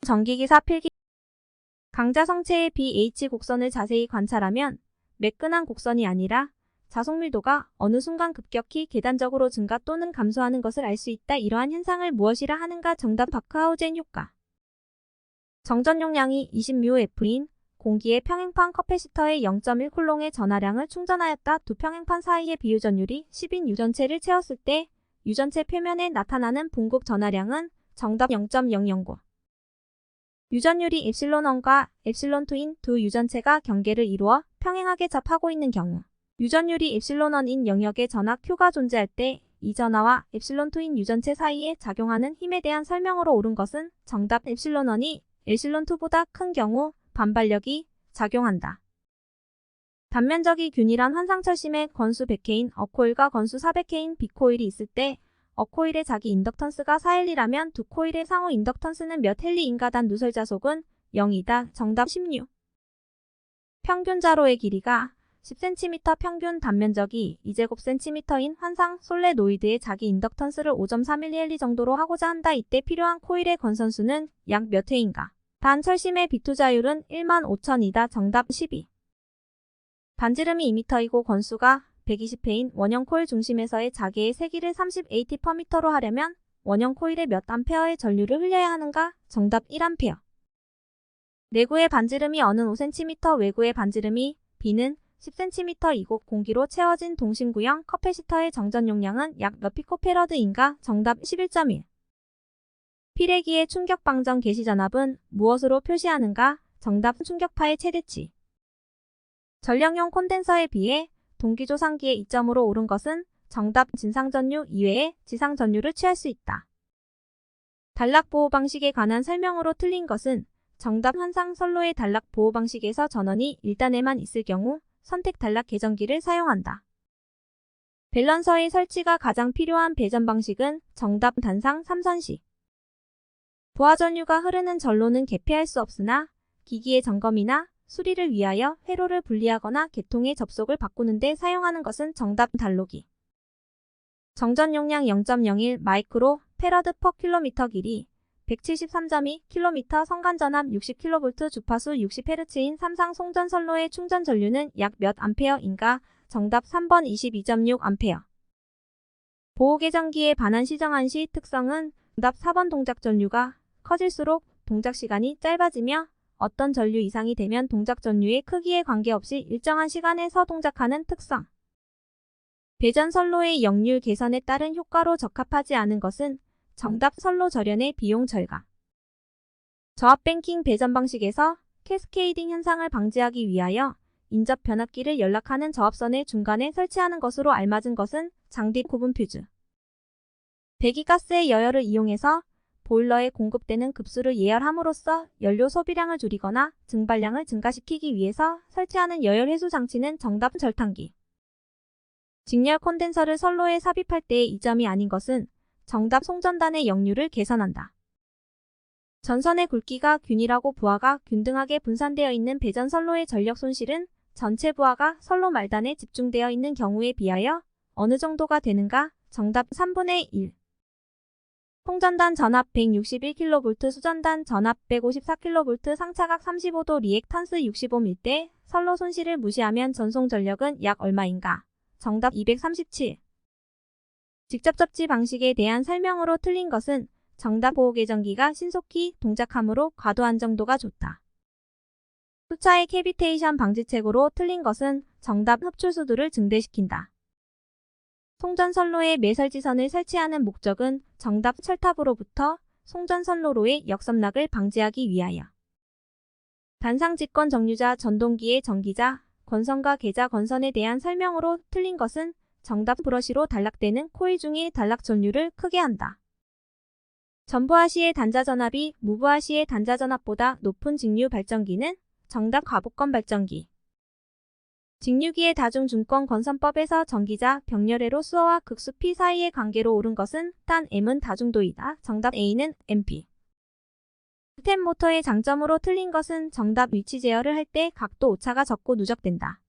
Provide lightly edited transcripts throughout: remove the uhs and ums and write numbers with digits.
전기기사 필기 강자 성체의 BH 곡선을 자세히 관찰하면 매끈한 곡선이 아니라 자속 밀도가 어느 순간 급격히 계단적으로 증가 또는 감소하는 것을 알 수 있다. 이러한 현상을 무엇이라 하는가? 정답 바크하우젠 효과. 정전 용량이 20μF인 공기의 평행판 커패시터의 0.1쿨롱의 전하량을 충전하였다. 두 평행판 사이의 비유전율이 10인 유전체를 채웠을 때 유전체 표면에 나타나는 분급 전하량은 정답 0.009. 유전율이 epsilon1과 epsilon2인 두 유전체가 경계를 이루어 평행하게 접하고 있는 경우 유전율이 epsilon1인 영역의 전하 Q가 존재할 때 이 전하와 epsilon2인 유전체 사이에 작용하는 힘에 대한 설명으로 옳은 것은 정답 epsilon1이 epsilon2보다 큰 경우 반발력이 작용한다. 단면적이 균일한 환상철심의 건수 100K인 어코일과 건수 400K인 B코일이 있을 때 어코일의 자기 인덕턴스가 4헬리라면 두 코일의 상호 인덕턴스는 몇 헬리인가? 단 누설 자속은 0이다. 정답 16. 평균 자로의 길이가 10cm 평균 단면적이 2제곱cm인 환상 솔레노이드의 자기 인덕턴스를 5.3mH 정도로 하고자 한다. 이때 필요한 코일의 건선수는 약 몇 회인가? 단 철심의 비투자율은 15,000이다. 정답 12. 반지름이 2m이고 건수가 120회인 원형 코일 중심에서의 자개의 세기를 30AT/m로 하려면 원형 코일에 몇 암페어의 전류를 흘려야 하는가? 정답 1A. 내구의 반지름이 어는 5cm, 외구의 반지름이 B는 10cm이고 공기로 채워진 동심구형 커패시터의 정전 용량은 약 몇 피코페러드인가? 정답 11.1. 피레기의 충격 방전 개시 전압은 무엇으로 표시하는가? 정답 충격파의 최대치. 전력용 콘덴서에 비해 동기조상기의 이점으로 옳은 것은 정답 진상전류 이외에 지상전류를 취할 수 있다. 단락보호 방식에 관한 설명으로 틀린 것은 정답 환상선로의 단락보호 방식에서 전원이 1단에만 있을 경우 선택 단락 계전기를 사용한다. 밸런서의 설치가 가장 필요한 배전 방식은 정답 단상 3선식. 부하전류가 흐르는 전로는 개폐할 수 없으나 기기의 점검이나 수리를 위하여 회로를 분리하거나 개통의 접속을 바꾸는 데 사용하는 것은 정답 단로기. 정전 용량 0.01 마이크로 페러드 퍼 킬로미터 길이 173.2km 성간전압 60kV 주파수 60Hz인 삼상 송전선로의 충전 전류는 약 몇 암페어인가? 정답 3번 22.6A. 보호계전기의 반환 시정한 시 특성은 정답 4번 동작 전류가 커질수록 동작 시간이 짧아지며 어떤 전류 이상이 되면 동작 전류의 크기에 관계없이 일정한 시간에서 동작하는 특성. 배전 선로의 역률 개선에 따른 효과로 적합하지 않은 것은 정답 선로 절연의 비용 절감. 저압 뱅킹 배전 방식에서 캐스케이딩 현상을 방지하기 위하여 인접 변압기를 연락하는 저압선의 중간에 설치하는 것으로 알맞은 것은 장디 구분 퓨즈. 배기가스의 여열을 이용해서 보일러에 공급되는 급수를 예열함으로써 연료 소비량을 줄이거나 증발량을 증가시키기 위해서 설치하는 여열 해수 장치는 정답 절탄기. 직렬 콘덴서를 선로에 삽입할 때의 이점이 아닌 것은 정답 송전단의 역률을 개선한다. 전선의 굵기가 균일하고 부하가 균등하게 분산되어 있는 배전 선로의 전력 손실은 전체 부하가 선로 말단에 집중되어 있는 경우에 비하여 어느 정도가 되는가? 정답 3분의 1. 송전단 전압 161kV, 수전단 전압 154kV, 상차각 35도 리액탄스 65ml 때 선로 손실을 무시하면 전송 전력은 약 얼마인가? 정답 237. 직접 접지 방식에 대한 설명으로 틀린 것은 정답 보호계전기가 신속히 동작하므로 과도 안정도가 좋다. 수차의 캐비테이션 방지책으로 틀린 것은 정답 흡출수도를 증대시킨다. 송전선로에 매설지선을 설치하는 목적은 정답 철탑으로부터 송전선로로의 역섬락을 방지하기 위하여. 단상직권 정류자 전동기의 전기자, 건선과 계자 건선에 대한 설명으로 틀린 것은 정답 브러시로 단락되는 코일 중의 단락 전류를 크게 한다. 전부하시의 단자전압이 무부하시의 단자전압보다 높은 직류 발전기는 정답 과복권 발전기. 직류기의 다중중권 건선법에서 전기자 병렬회로 수어와 극수 P 사이의 관계로 옳은 것은 단 M은 다중도이다. 정답 A는 MP. 스텝 모터의 장점으로 틀린 것은 정답 위치 제어를 할 때 각도 오차가 적고 누적된다.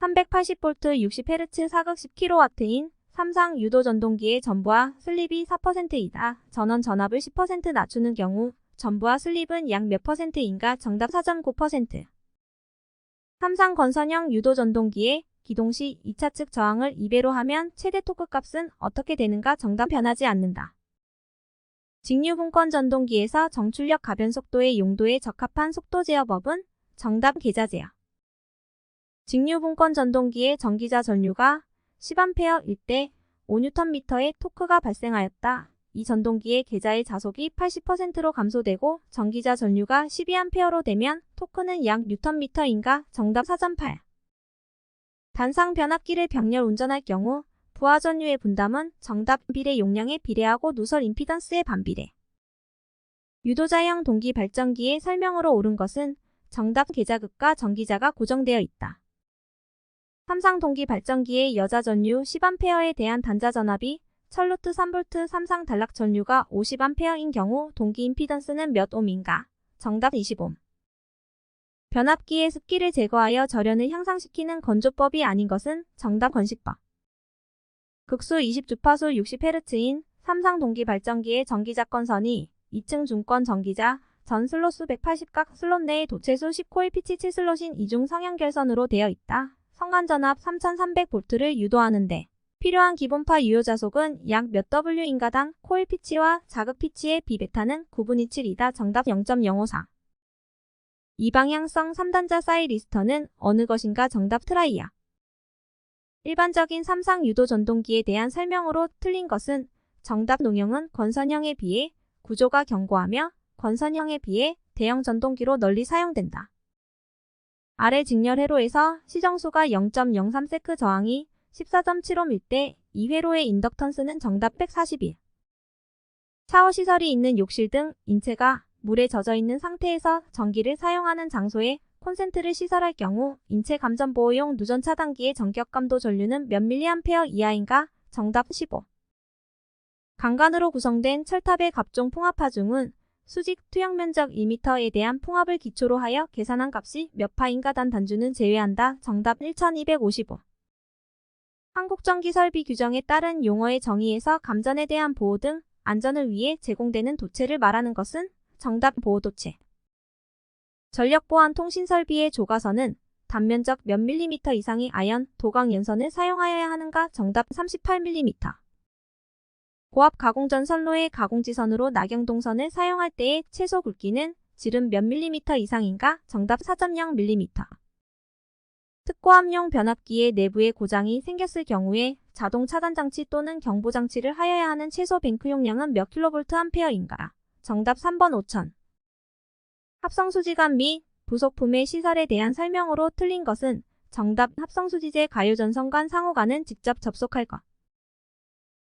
380V 60Hz 사극 10kW인 삼상 유도 전동기의 전부하 슬립이 4%이다. 전원 전압을 10% 낮추는 경우 전부와 슬립은 약 몇 %인가? 정답 4.9%. 삼상 건선형 유도 전동기의 기동 시 2차 측 저항을 2배로 하면 최대 토크 값은 어떻게 되는가? 정답 변하지 않는다. 직류분권 전동기에서 정출력 가변 속도의 용도에 적합한 속도 제어법은 정답 계좌 제어. 직류분권 전동기의 전기자 전류가 10A일 때 5Nm의 토크가 발생하였다. 이 전동기의 계좌의 자속이 80%로 감소되고 전기자 전류가 12A로 되면 토크는 약 Nm인가? 정답 4.8. 단상 변압기를 병렬 운전할 경우 부하 전류의 분담은 정답 비례 용량에 비례하고 누설 임피던스의 반비례. 유도자형 동기 발전기의 설명으로 옳은 것은 정답 계좌극과 전기자가 고정되어 있다. 삼상 동기 발전기의 여자 전류 10A에 대한 단자 전압이 철루트 3V 삼상 단락 전류가 50A인 경우 동기 임피던스는 몇 옴인가? 정답 20옴. 변압기의 습기를 제거하여 절연을 향상시키는 건조법이 아닌 것은 정답 건식법. 극수 20 주파수 60Hz인 삼상 동기 발전기의 전기자 건선이 2층 중권 전기자 전 슬롯수 180각 슬롯 내에 도체수 10코일 피치 7슬롯인 이중 성형 결선으로 되어 있다. 성간전압 3300V를 유도하는데 필요한 기본파 유효 자속은 약 몇 W인가당 코일 피치와 자극 피치의 비베타는 9분의 7이다. 정답 0.054. 이방향성 3단자 사이리스터는 어느 것인가? 정답 트라이아. 일반적인 삼상 유도 전동기에 대한 설명으로 틀린 것은 정답 농형은 건선형에 비해 구조가 견고하며 건선형에 비해 대형 전동기로 널리 사용된다. 아래 직렬 회로에서 시정수가 0.03세크 저항이 14.75일 때 이 회로의 인덕턴스는 정답 141. 샤워 시설이 있는 욕실 등 인체가 물에 젖어 있는 상태에서 전기를 사용하는 장소에 콘센트를 시설할 경우 인체 감전 보호용 누전 차단기의 전격 감도 전류는 몇 mA 이하인가? 정답 15. 강간으로 구성된 철탑의 갑종 풍압 하중은 수직 투영 면적 2m에 대한 풍압을 기초로 하여 계산한 값이 몇 파인가? 단주는 제외한다. 정답 1255. 한국전기설비 규정에 따른 용어의 정의에서 감전에 대한 보호 등 안전을 위해 제공되는 도체를 말하는 것은 정답 보호도체. 전력보안 통신설비의 조가선은 단면적 몇 밀리미터 이상의 아연, 도강 연선을 사용하여야 하는가? 정답 38mm. 고압 가공전 선로의 가공지선으로 낙영동선을 사용할 때의 최소 굵기는 질은 몇 밀리미터 이상인가? 정답 4.0mm. 특고압용 변압기의 내부에 고장이 생겼을 경우에 자동 차단장치 또는 경보장치를 하여야 하는 최소 뱅크 용량은 몇 kVA인가? 정답 3번 5000. 합성수지관 및 부속품의 시설에 대한 설명으로 틀린 것은 정답 합성수지재 가요전선간 상호간은 직접 접속할 것.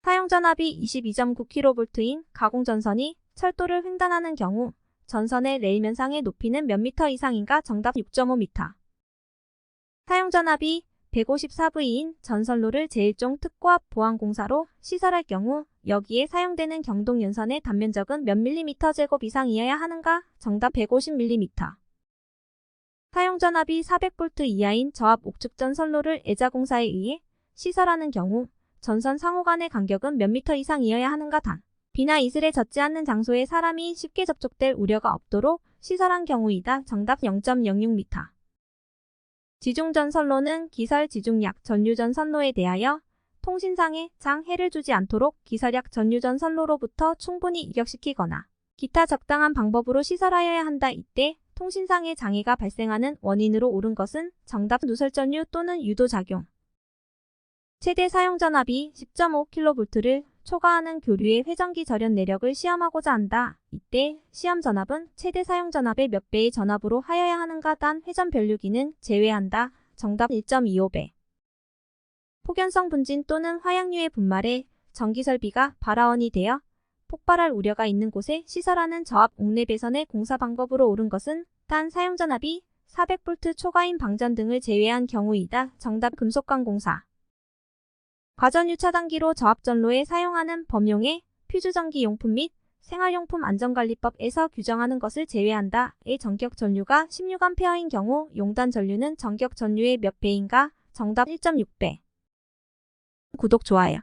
사용전압이 22.9kV인 가공전선이 철도를 횡단하는 경우 전선의 레일 면상의 높이는 몇 미터 이상인가? 정답 6.5m. 사용전압이 154V인 전선로를 제1종 특고압 보안공사로 시설할 경우 여기에 사용되는 경동연선의 단면적은 몇 mm 제곱 이상이어야 하는가? 정답 150mm. 사용전압이 400V 이하인 저압 옥축전 선로를 애자공사에 의해 시설하는 경우 전선 상호 간의 간격은 몇 미터 이상이어야 하는가? 단. 비나 이슬에 젖지 않는 장소에 사람이 쉽게 접촉될 우려가 없도록 시설한 경우이다. 정답 0.06m. 지중전 선로는 기설 지중약 전류전 선로에 대하여 통신상에 장해를 주지 않도록 기설약 전류전 선로로부터 충분히 이격시키거나 기타 적당한 방법으로 시설하여야 한다. 이때 통신상의 장애가 발생하는 원인으로 옳은 것은 정답 누설전류 또는 유도작용. 최대 사용전압이 10.5kV를 초과하는 교류의 회전기 절연 내력을 시험하고자 한다. 이때 시험 전압은 최대 사용 전압의 몇 배의 전압으로 하여야 하는가? 단 회전 변류기는 제외한다. 정답 1.25배. 폭연성 분진 또는 화약류의 분말에 전기설비가 발화원이 되어 폭발할 우려가 있는 곳에 시설하는 저압 옥내 배선의 공사 방법으로 옳은 것은 단 사용 전압이 400V 초과인 방전 등을 제외한 경우이다. 정답 금속광공사. 과전류 차단기로 저압전로에 사용하는 범용의 퓨즈전기용품 및 생활용품 안전관리법에서 규정하는 것을 제외한다. 의 전격 전류가 16A인 경우 용단 전류는 전격 전류의 몇 배인가? 정답 1.6배. 구독, 좋아요.